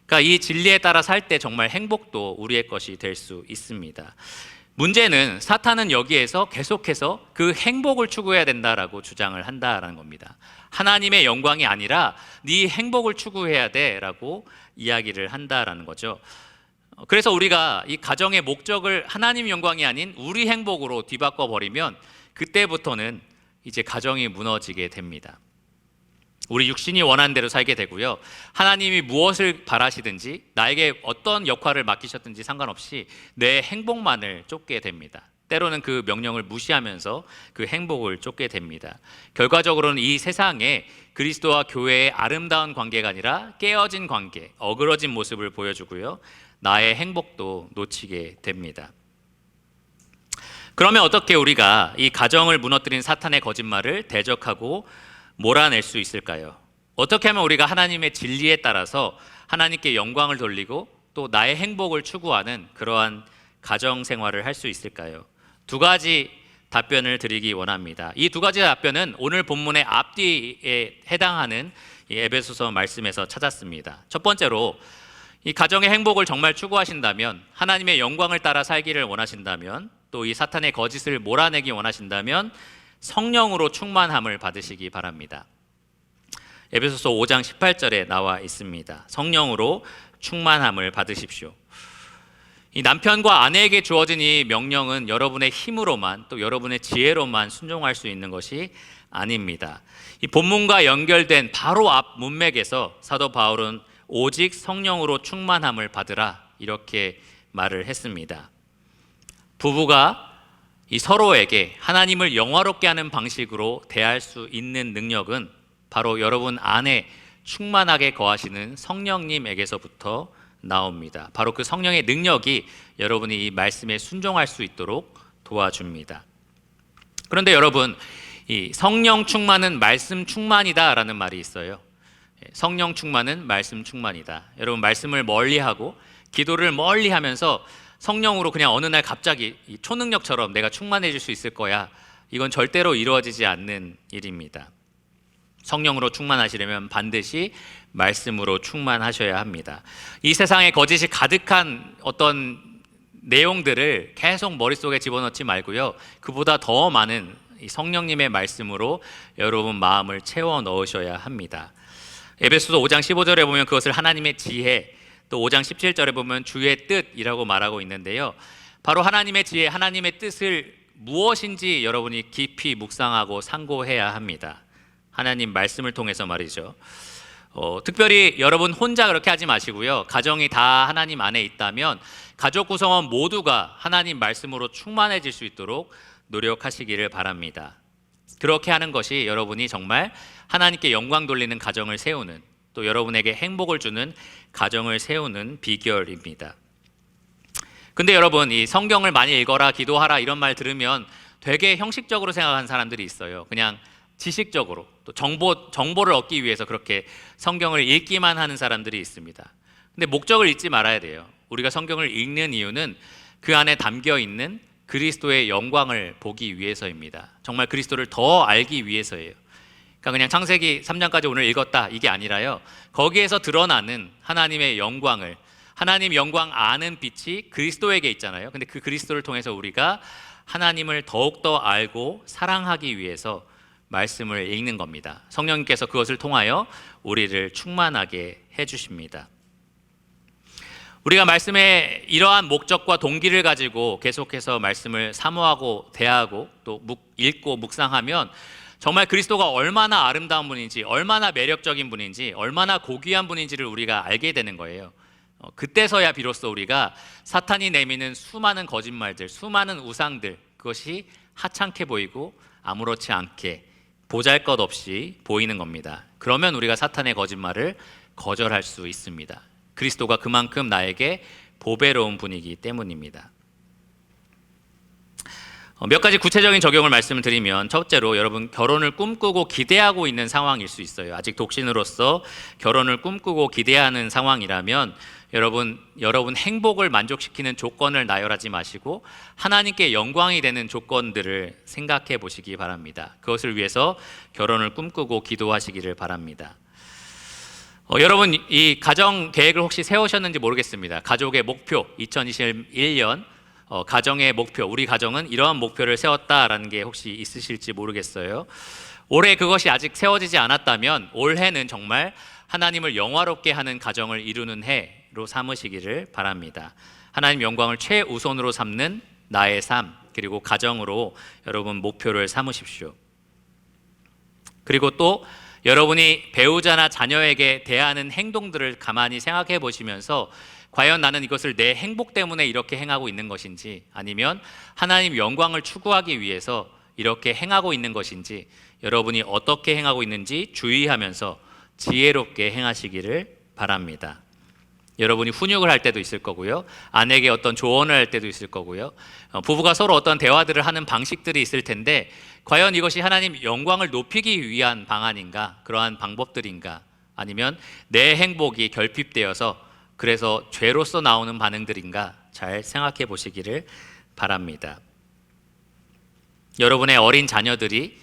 그러니까 이 진리에 따라 살 때 정말 행복도 우리의 것이 될 수 있습니다. 문제는 사탄은 여기에서 계속해서 그 행복을 추구해야 된다라고 주장을 한다라는 겁니다. 하나님의 영광이 아니라 네 행복을 추구해야 돼라고 이야기를 한다라는 거죠. 그래서 우리가 이 가정의 목적을 하나님 영광이 아닌 우리 행복으로 뒤바꿔 버리면 그때부터는 이제 가정이 무너지게 됩니다. 우리 육신이 원하는 대로 살게 되고요, 하나님이 무엇을 바라시든지 나에게 어떤 역할을 맡기셨든지 상관없이 내 행복만을 쫓게 됩니다. 때로는 그 명령을 무시하면서 그 행복을 쫓게 됩니다. 결과적으로는 이 세상에 그리스도와 교회의 아름다운 관계가 아니라 깨어진 관계, 어그러진 모습을 보여주고요, 나의 행복도 놓치게 됩니다. 그러면 어떻게 우리가 이 가정을 무너뜨린 사탄의 거짓말을 대적하고 몰아낼 수 있을까요? 어떻게 하면 우리가 하나님의 진리에 따라서 하나님께 영광을 돌리고 또 나의 행복을 추구하는 그러한 가정 생활을 할 수 있을까요? 두 가지 답변을 드리기 원합니다. 이 두 가지 답변은 오늘 본문의 앞뒤에 해당하는 이 에베소서 말씀에서 찾았습니다. 첫 번째로, 이 가정의 행복을 정말 추구하신다면, 하나님의 영광을 따라 살기를 원하신다면, 또 이 사탄의 거짓을 몰아내기 원하신다면 성령으로 충만함을 받으시기 바랍니다. 에베소서 5장 18절에 나와 있습니다. 성령으로 충만함을 받으십시오. 이 남편과 아내에게 주어진 이 명령은 여러분의 힘으로만, 또 여러분의 지혜로만 순종할 수 있는 것이 아닙니다. 이 본문과 연결된 바로 앞 문맥에서 사도 바울은 오직 성령으로 충만함을 받으라 이렇게 말을 했습니다. 부부가 이 서로에게 하나님을 영화롭게 하는 방식으로 대할 수 있는 능력은 바로 여러분 안에 충만하게 거하시는 성령님에게서부터 나옵니다. 바로 그 성령의 능력이 여러분이 이 말씀에 순종할 수 있도록 도와줍니다. 그런데 여러분, 이 성령 충만은 말씀 충만이다라는 말이 있어요. 성령 충만은 말씀 충만이다. 여러분, 말씀을 멀리하고 기도를 멀리하면서 성령으로 그냥 어느 날 갑자기 이 초능력처럼 내가 충만해질 수 있을 거야, 이건 절대로 이루어지지 않는 일입니다. 성령으로 충만하시려면 반드시 말씀으로 충만하셔야 합니다. 이 세상에 거짓이 가득한 어떤 내용들을 계속 머릿속에 집어넣지 말고요, 그보다 더 많은 이 성령님의 말씀으로 여러분 마음을 채워 넣으셔야 합니다. 에베소서 5장 15절에 보면 그것을 하나님의 지혜, 또 5장 17절에 보면 주의 뜻이라고 말하고 있는데요, 바로 하나님의 지혜, 하나님의 뜻을 무엇인지 여러분이 깊이 묵상하고 상고해야 합니다. 하나님 말씀을 통해서 말이죠. 특별히 여러분 혼자 그렇게 하지 마시고요, 가정이 다 하나님 안에 있다면 가족 구성원 모두가 하나님 말씀으로 충만해질 수 있도록 노력하시기를 바랍니다. 그렇게 하는 것이 여러분이 정말 하나님께 영광 돌리는 가정을 세우는, 또 여러분에게 행복을 주는 가정을 세우는 비결입니다. 근데 여러분, 이 성경을 많이 읽어라, 기도하라 이런 말 들으면 되게 형식적으로 생각하는 사람들이 있어요. 그냥 지식적으로, 또 정보를 얻기 위해서 그렇게 성경을 읽기만 하는 사람들이 있습니다. 근데 목적을 잊지 말아야 돼요. 우리가 성경을 읽는 이유는 그 안에 담겨 있는 그리스도의 영광을 보기 위해서입니다. 정말 그리스도를 더 알기 위해서예요. 그러니까 그냥 창세기 3장까지 오늘 읽었다 이게 아니라요, 거기에서 드러나는 하나님의 영광을, 하나님 영광 아는 빛이 그리스도에게 있잖아요. 근데 그 그리스도를 통해서 우리가 하나님을 더욱더 알고 사랑하기 위해서 말씀을 읽는 겁니다. 성령님께서 그것을 통하여 우리를 충만하게 해주십니다. 우리가 말씀의 이러한 목적과 동기를 가지고 계속해서 말씀을 사모하고 대하고 또 읽고 묵상하면 정말 그리스도가 얼마나 아름다운 분인지, 얼마나 매력적인 분인지, 얼마나 고귀한 분인지를 우리가 알게 되는 거예요. 그때서야 비로소 우리가 사탄이 내미는 수많은 거짓말들, 수많은 우상들, 그것이 하찮게 보이고 아무렇지 않게 보잘것없이 보이는 겁니다. 그러면 우리가 사탄의 거짓말을 거절할 수 있습니다. 그리스도가 그만큼 나에게 보배로운 분이기 때문입니다. 몇 가지 구체적인 적용을 말씀을 드리면, 첫째로 여러분 결혼을 꿈꾸고 기대하고 있는 상황일 수 있어요. 아직 독신으로서 결혼을 꿈꾸고 기대하는 상황이라면 여러분 행복을 만족시키는 조건을 나열하지 마시고 하나님께 영광이 되는 조건들을 생각해 보시기 바랍니다. 그것을 위해서 결혼을 꿈꾸고 기도하시기를 바랍니다. 여러분 이 가정 계획을 혹시 세우셨는지 모르겠습니다. 가족의 목표, 2021년 가정의 목표, 우리 가정은 이러한 목표를 세웠다라는 게 혹시 있으실지 모르겠어요. 올해 그것이 아직 세워지지 않았다면 올해는 정말 하나님을 영화롭게 하는 가정을 이루는 해로 삼으시기를 바랍니다. 하나님 영광을 최우선으로 삼는 나의 삶, 그리고 가정으로 여러분 목표를 삼으십시오. 그리고 또 여러분이 배우자나 자녀에게 대하는 행동들을 가만히 생각해 보시면서 과연 나는 이것을 내 행복 때문에 이렇게 행하고 있는 것인지, 아니면 하나님 영광을 추구하기 위해서 이렇게 행하고 있는 것인지, 여러분이 어떻게 행하고 있는지 주의하면서 지혜롭게 행하시기를 바랍니다. 여러분이 훈육을 할 때도 있을 거고요, 아내에게 어떤 조언을 할 때도 있을 거고요, 부부가 서로 어떤 대화들을 하는 방식들이 있을 텐데 과연 이것이 하나님 영광을 높이기 위한 방안인가, 그러한 방법들인가, 아니면 내 행복이 결핍되어서 그래서 죄로서 나오는 반응들인가 잘 생각해 보시기를 바랍니다. 여러분의 어린 자녀들이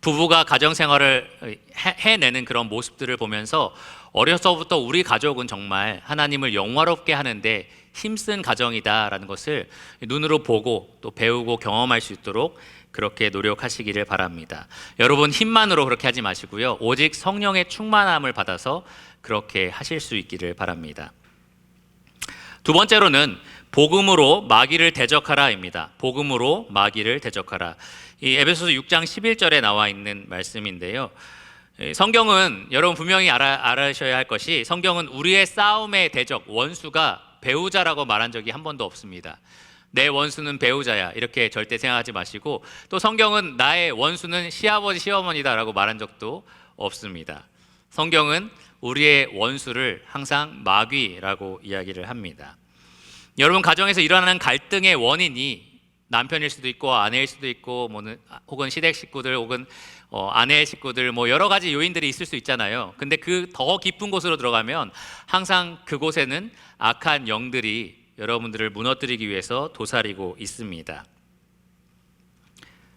부부가 가정생활을 해내는 그런 모습들을 보면서 어려서부터 우리 가족은 정말 하나님을 영화롭게 하는데 힘쓴 가정이다라는 것을 눈으로 보고 또 배우고 경험할 수 있도록 그렇게 노력하시기를 바랍니다. 여러분 힘만으로 그렇게 하지 마시고요, 오직 성령의 충만함을 받아서 그렇게 하실 수 있기를 바랍니다. 두 번째로는 복음으로 마귀를 대적하라입니다. 복음으로 마귀를 대적하라. 이 에베소서 6장 11절에 나와 있는 말씀인데요, 성경은 여러분 분명히 알아셔야 할 것이, 성경은 우리의 싸움의 대적, 원수가 배우자라고 말한 적이 한 번도 없습니다. 내 원수는 배우자야, 이렇게 절대 생각하지 마시고, 또 성경은 나의 원수는 시아버지 시어머니다라고 말한 적도 없습니다. 성경은 우리의 원수를 항상 마귀라고 이야기를 합니다. 여러분, 가정에서 일어나는 갈등의 원인이 남편일 수도 있고 아내일 수도 있고 혹은 시댁 식구들 혹은 아내의 식구들, 여러 가지 요인들이 있을 수 있잖아요. 근데 그 더 깊은 곳으로 들어가면 항상 그곳에는 악한 영들이 여러분들을 무너뜨리기 위해서 도사리고 있습니다.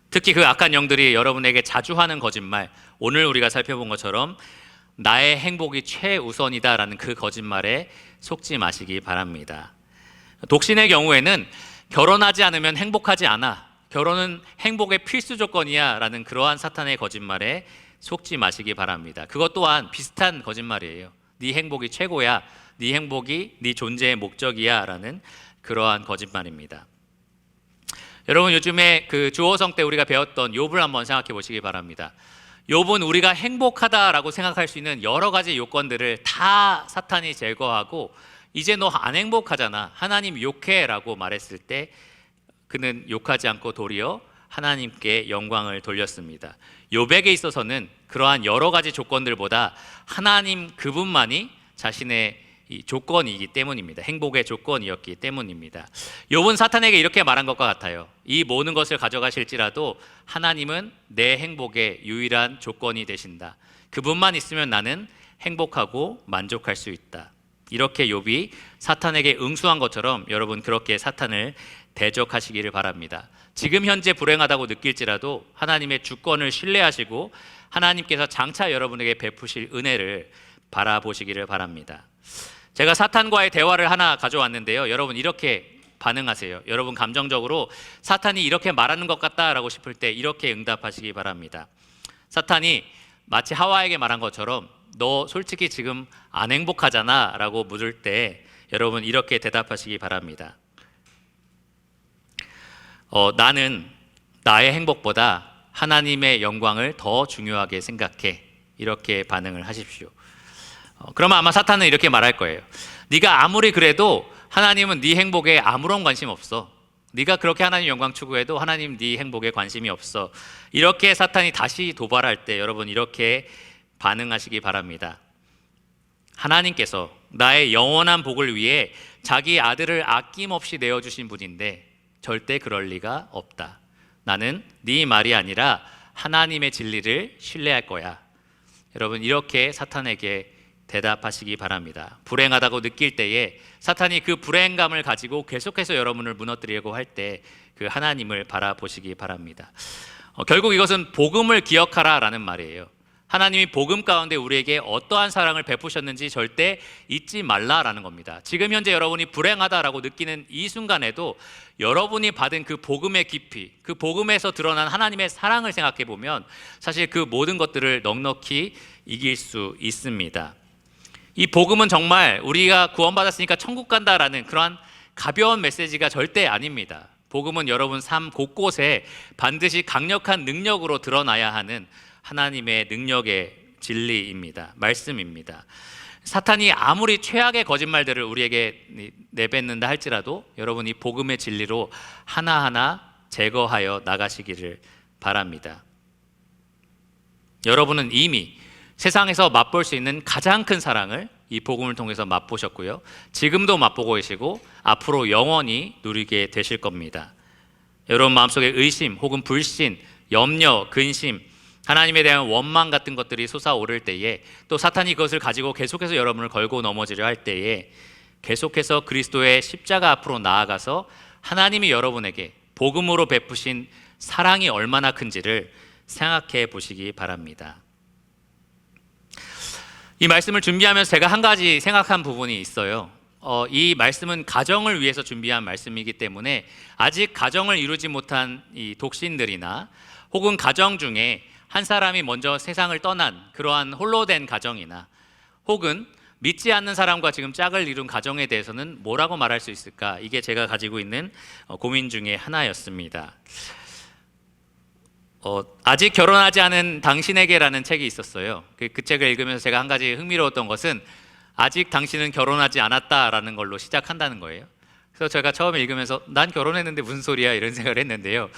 특히 그 악한 영들이 여러분에게 자주 하는 거짓말, 오늘 우리가 살펴본 것처럼 나의 행복이 최우선이다라는 그 거짓말에 속지 마시기 바랍니다. 독신의 경우에는 결혼하지 않으면 행복하지 않아, 결혼은 행복의 필수 조건이야 라는 그러한 사탄의 거짓말에 속지 마시기 바랍니다. 그것 또한 비슷한 거짓말이에요. 네 행복이 최고야, 네 행복이 네 존재의 목적이야 라는 그러한 거짓말입니다. 여러분, 요즘에 그 주호성 때 우리가 배웠던 욥을 한번 생각해 보시기 바랍니다. 욥은 우리가 행복하다라고 생각할 수 있는 여러 가지 요건들을 다 사탄이 제거하고, 이제 너 안 행복하잖아, 하나님 욕해 라고 말했을 때 그는 욕하지 않고 도리어 하나님께 영광을 돌렸습니다. 욥에게 있어서는 그러한 여러 가지 조건들보다 하나님 그분만이 자신의 이 조건이기 때문입니다. 행복의 조건이었기 때문입니다. 욥은 사탄에게 이렇게 말한 것과 같아요. 이 모든 것을 가져가실지라도 하나님은 내 행복의 유일한 조건이 되신다. 그분만 있으면 나는 행복하고 만족할 수 있다. 이렇게 욥이 사탄에게 응수한 것처럼 여러분, 그렇게 사탄을 대적하시기를 바랍니다. 지금 현재 불행하다고 느낄지라도 하나님의 주권을 신뢰하시고 하나님께서 장차 여러분에게 베푸실 은혜를 바라보시기를 바랍니다. 제가 사탄과의 대화를 하나 가져왔는데요. 여러분, 이렇게 반응하세요. 여러분, 감정적으로 사탄이 이렇게 말하는 것 같다라고 싶을 때 이렇게 응답하시기 바랍니다. 사탄이 마치 하와에게 말한 것처럼 너 솔직히 지금 안 행복하잖아 라고 물을 때 여러분, 이렇게 대답하시기 바랍니다. 나는 나의 행복보다 하나님의 영광을 더 중요하게 생각해. 이렇게 반응을 하십시오. 그러면 아마 사탄은 이렇게 말할 거예요. 네가 아무리 그래도 하나님은 네 행복에 아무런 관심 없어. 네가 그렇게 하나님 영광 추구해도 하나님 네 행복에 관심이 없어. 이렇게 사탄이 다시 도발할 때 여러분, 이렇게 반응하시기 바랍니다. 하나님께서 나의 영원한 복을 위해 자기 아들을 아낌없이 내어주신 분인데 절대 그럴 리가 없다. 나는 네 말이 아니라 하나님의 진리를 신뢰할 거야. 여러분, 이렇게 사탄에게 대답하시기 바랍니다. 불행하다고 느낄 때에 사탄이 그 불행감을 가지고 계속해서 여러분을 무너뜨리려고 할 때 그 하나님을 바라보시기 바랍니다. 결국 이것은 복음을 기억하라라는 말이에요. 하나님이 복음 가운데 우리에게 어떠한 사랑을 베푸셨는지 절대 잊지 말라라는 겁니다. 지금 현재 여러분이 불행하다라고 느끼는 이 순간에도 여러분이 받은 그 복음의 깊이, 그 복음에서 드러난 하나님의 사랑을 생각해 보면 사실 그 모든 것들을 넉넉히 이길 수 있습니다. 이 복음은 정말 우리가 구원받았으니까 천국 간다라는 그러한 가벼운 메시지가 절대 아닙니다. 복음은 여러분 삶 곳곳에 반드시 강력한 능력으로 드러나야 하는 하나님의 능력의 진리입니다. 말씀입니다. 사탄이 아무리 최악의 거짓말들을 우리에게 내뱉는다 할지라도 여러분, 이 복음의 진리로 하나하나 제거하여 나가시기를 바랍니다. 여러분은 이미 세상에서 맛볼 수 있는 가장 큰 사랑을 이 복음을 통해서 맛보셨고요. 지금도 맛보고 계시고 앞으로 영원히 누리게 되실 겁니다. 여러분 마음속에 의심 혹은 불신, 염려, 근심, 하나님에 대한 원망 같은 것들이 솟아오를 때에, 또 사탄이 그것을 가지고 계속해서 여러분을 걸고 넘어지려 할 때에 계속해서 그리스도의 십자가 앞으로 나아가서 하나님이 여러분에게 복음으로 베푸신 사랑이 얼마나 큰지를 생각해 보시기 바랍니다. 이 말씀을 준비하면서 제가 한 가지 생각한 부분이 있어요. 이 말씀은 가정을 위해서 준비한 말씀이기 때문에 아직 가정을 이루지 못한 이 독신들이나 혹은 가정 중에 한 사람이 먼저 세상을 떠난 그러한 홀로 된 가정이나 혹은 믿지 않는 사람과 지금 짝을 이룬 가정에 대해서는 뭐라고 말할 수 있을까? 이게 제가 가지고 있는 고민 중에 하나였습니다. 아직 결혼하지 않은 당신에게라는 책이 있었어요. 그 책을 읽으면서 제가 한 가지 흥미로웠던 것은 아직 당신은 결혼하지 않았다라는 걸로 시작한다는 거예요. 그래서 제가 처음에 읽으면서 난 결혼했는데 무슨 소리야 이런 생각을 했는데요.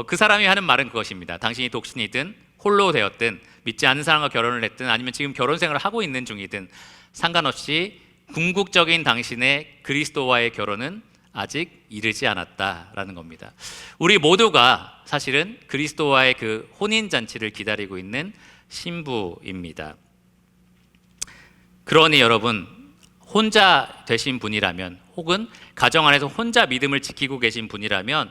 그 사람이 하는 말은 그것입니다. 당신이 독신이든 홀로 되었든 믿지 않는 사람과 결혼을 했든 아니면 지금 결혼 생활을 하고 있는 중이든 상관없이 궁극적인 당신의 그리스도와의 결혼은 아직 이르지 않았다라는 겁니다. 우리 모두가 사실은 그리스도와의 그 혼인잔치를 기다리고 있는 신부입니다. 그러니 여러분, 혼자 되신 분이라면 혹은 가정 안에서 혼자 믿음을 지키고 계신 분이라면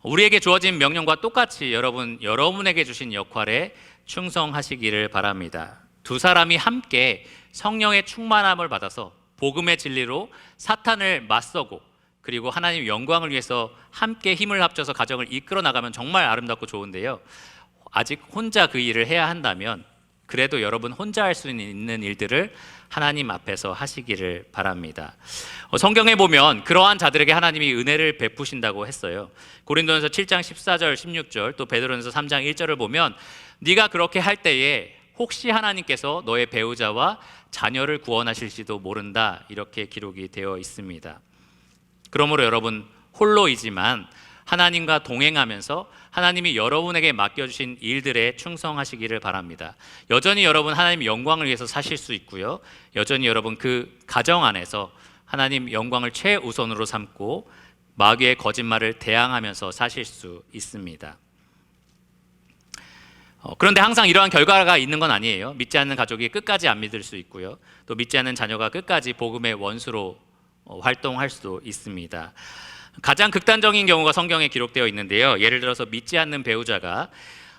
우리에게 주어진 명령과 똑같이 여러분에게 주신 역할에 충성하시기를 바랍니다. 두 사람이 함께 성령의 충만함을 받아서 복음의 진리로 사탄을 맞서고 그리고 하나님의 영광을 위해서 함께 힘을 합쳐서 가정을 이끌어 나가면 정말 아름답고 좋은데요. 아직 혼자 그 일을 해야 한다면 그래도 여러분 혼자 할 수 있는 일들을 하나님 앞에서 하시기를 바랍니다. 성경에 보면 그러한 자들에게 하나님이 은혜를 베푸신다고 했어요. 고린도전서 7장 14절 16절 또 베드로전서 3장 1절을 보면 네가 그렇게 할 때에 혹시 하나님께서 너의 배우자와 자녀를 구원하실지도 모른다 이렇게 기록이 되어 있습니다. 그러므로 여러분 홀로이지만 하나님과 동행하면서 하나님이 여러분에게 맡겨주신 일들에 충성하시기를 바랍니다. 여전히 여러분 하나님 영광을 위해서 사실 수 있고요. 여전히 여러분 그 가정 안에서 하나님 영광을 최우선으로 삼고 마귀의 거짓말을 대항하면서 사실 수 있습니다. 그런데 항상 이러한 결과가 있는 건 아니에요. 믿지 않는 가족이 끝까지 안 믿을 수 있고요. 또 믿지 않는 자녀가 끝까지 복음의 원수로 활동할 수도 있습니다. 가장 극단적인 경우가 성경에 기록되어 있는데요. 예를 들어서 믿지 않는 배우자가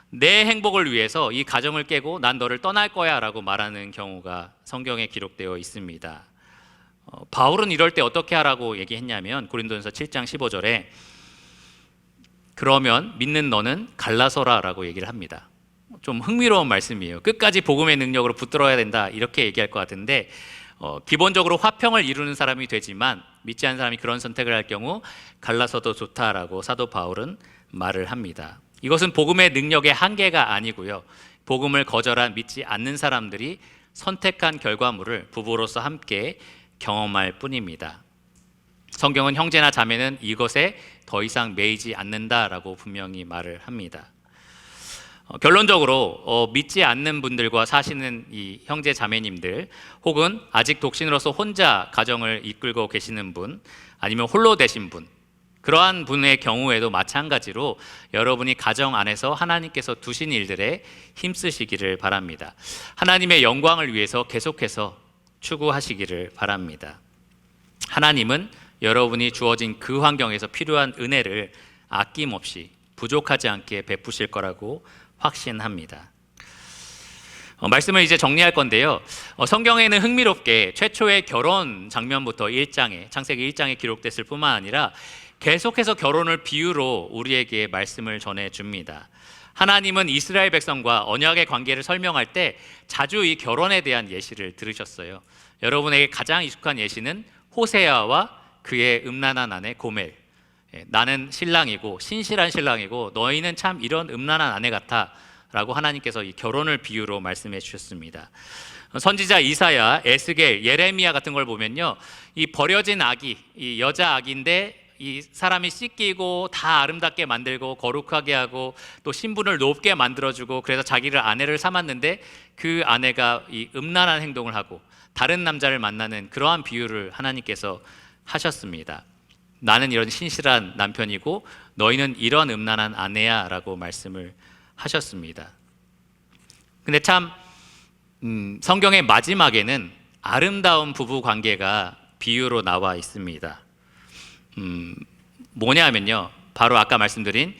내 행복을 위해서 이 가정을 깨고 난 너를 떠날 거야 라고 말하는 경우가 성경에 기록되어 있습니다. 바울은 이럴 때 어떻게 하라고 얘기했냐면 고린도전서 7장 15절에 그러면 믿는 너는 갈라서라 라고 얘기를 합니다. 좀 흥미로운 말씀이에요. 끝까지 복음의 능력으로 붙들어야 된다 이렇게 얘기할 것 같은데 기본적으로 화평을 이루는 사람이 되지만 믿지 않는 사람이 그런 선택을 할 경우 갈라서도 좋다라고 사도 바울은 말을 합니다. 이것은 복음의 능력의 한계가 아니고요. 복음을 거절한 믿지 않는 사람들이 선택한 결과물을 부부로서 함께 경험할 뿐입니다. 성경은 형제나 자매는 이것에 더 이상 매이지 않는다라고 분명히 말을 합니다. 결론적으로 믿지 않는 분들과 사시는 이 형제 자매님들 혹은 아직 독신으로서 혼자 가정을 이끌고 계시는 분 아니면 홀로 되신 분 그러한 분의 경우에도 마찬가지로 여러분이 가정 안에서 하나님께서 두신 일들에 힘쓰시기를 바랍니다. 하나님의 영광을 위해서 계속해서 추구하시기를 바랍니다. 하나님은 여러분이 주어진 그 환경에서 필요한 은혜를 아낌없이 부족하지 않게 베푸실 거라고 확신합니다. 말씀을 이제 정리할 건데요. 성경에는 흥미롭게 최초의 결혼 장면부터 창세기 1장에 기록됐을 뿐만 아니라 계속해서 결혼을 비유로 우리에게 말씀을 전해줍니다. 하나님은 이스라엘 백성과 언약의 관계를 설명할 때 자주 이 결혼에 대한 예시를 들으셨어요. 여러분에게 가장 익숙한 예시는 호세아와 그의 음란한 아내 고멜. 나는 신랑이고 신실한 신랑이고 너희는 참 이런 음란한 아내 같아 라고 하나님께서 이 결혼을 비유로 말씀해 주셨습니다. 선지자 이사야, 에스겔, 예레미야 같은 걸 보면요, 이 버려진 아기, 이 여자 아기인데 이 사람이 씻기고 다 아름답게 만들고 거룩하게 하고 또 신분을 높게 만들어주고 그래서 자기를 아내를 삼았는데 그 아내가 이 음란한 행동을 하고 다른 남자를 만나는 그러한 비유를 하나님께서 하셨습니다. 나는 이런 신실한 남편이고 너희는 이런 음란한 아내야 라고 말씀을 하셨습니다. 근데 참 성경의 마지막에는 아름다운 부부 관계가 비유로 나와 있습니다. 뭐냐면요, 바로 아까 말씀드린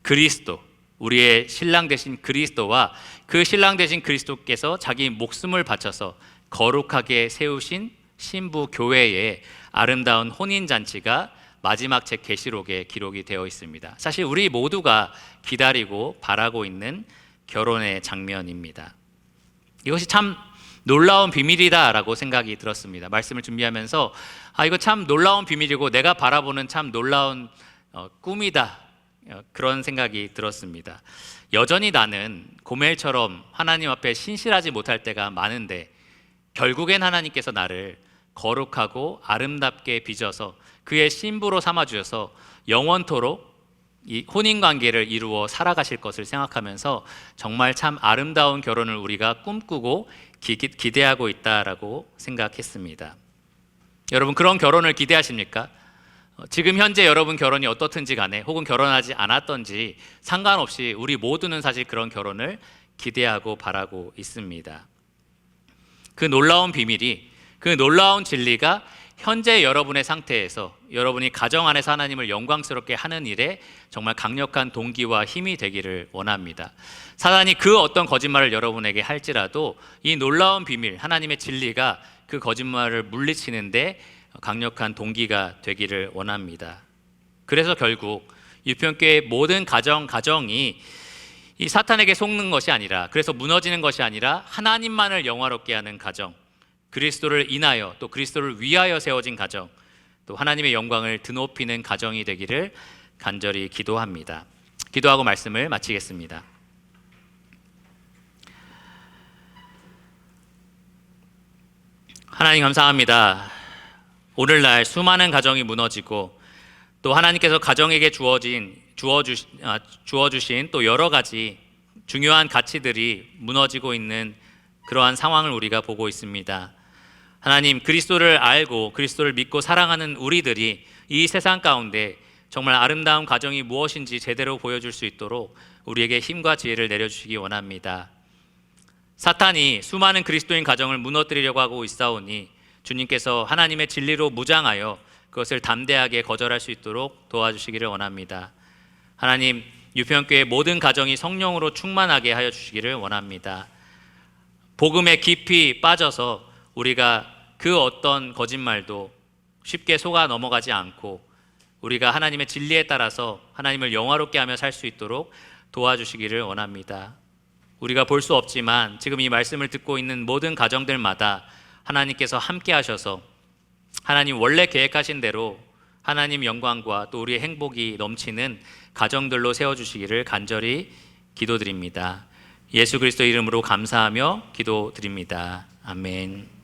그리스도, 우리의 신랑 되신 그리스도와 그 신랑 되신 그리스도께서 자기 목숨을 바쳐서 거룩하게 세우신 신부 교회의 아름다운 혼인잔치가 마지막 책 계시록에 기록이 되어 있습니다. 사실 우리 모두가 기다리고 바라고 있는 결혼의 장면입니다. 이것이 참 놀라운 비밀이다라고 생각이 들었습니다. 말씀을 준비하면서 이거 참 놀라운 비밀이고 내가 바라보는 참 놀라운 꿈이다 그런 생각이 들었습니다. 여전히 나는 고멜처럼 하나님 앞에 신실하지 못할 때가 많은데 결국엔 하나님께서 나를 거룩하고 아름답게 빚어서 그의 신부로 삼아주셔서 영원토록 이 혼인관계를 이루어 살아가실 것을 생각하면서 정말 참 아름다운 결혼을 우리가 꿈꾸고 기대하고 있다라고 생각했습니다. 여러분, 그런 결혼을 기대하십니까? 지금 현재 여러분 결혼이 어떻든지 간에 혹은 결혼하지 않았던지 상관없이 우리 모두는 사실 그런 결혼을 기대하고 바라고 있습니다. 그 놀라운 비밀이, 그 놀라운 진리가 현재 여러분의 상태에서 여러분이 가정 안에서 하나님을 영광스럽게 하는 일에 정말 강력한 동기와 힘이 되기를 원합니다. 사단이 그 어떤 거짓말을 여러분에게 할지라도 이 놀라운 비밀, 하나님의 진리가 그 거짓말을 물리치는데 강력한 동기가 되기를 원합니다. 그래서 결국 유평교회의 모든 가정이 이 사탄에게 속는 것이 아니라, 그래서 무너지는 것이 아니라 하나님만을 영화롭게 하는 가정, 그리스도를 인하여 또 그리스도를 위하여 세워진 가정, 또 하나님의 영광을 드높이는 가정이 되기를 간절히 기도합니다. 기도하고 말씀을 마치겠습니다. 하나님 감사합니다. 오늘날 수많은 가정이 무너지고 또 하나님께서 가정에게 주어주신 또 여러 가지 중요한 가치들이 무너지고 있는 그러한 상황을 우리가 보고 있습니다. 하나님, 그리스도를 알고 그리스도를 믿고 사랑하는 우리들이 이 세상 가운데 정말 아름다운 가정이 무엇인지 제대로 보여줄 수 있도록 우리에게 힘과 지혜를 내려주시기 원합니다. 사탄이 수많은 그리스도인 가정을 무너뜨리려고 하고 있사오니 주님께서 하나님의 진리로 무장하여 그것을 담대하게 거절할 수 있도록 도와주시기를 원합니다. 하나님, 유평교회 모든 가정이 성령으로 충만하게 하여 주시기를 원합니다. 복음에 깊이 빠져서 우리가 그 어떤 거짓말도 쉽게 속아 넘어가지 않고 우리가 하나님의 진리에 따라서 하나님을 영화롭게 하며 살 수 있도록 도와주시기를 원합니다. 우리가 볼 수 없지만 지금 이 말씀을 듣고 있는 모든 가정들마다 하나님께서 함께 하셔서 하나님 원래 계획하신 대로 하나님 영광과 또 우리의 행복이 넘치는 가정들로 세워주시기를 간절히 기도드립니다. 예수 그리스도 이름으로 감사하며 기도드립니다. 아멘.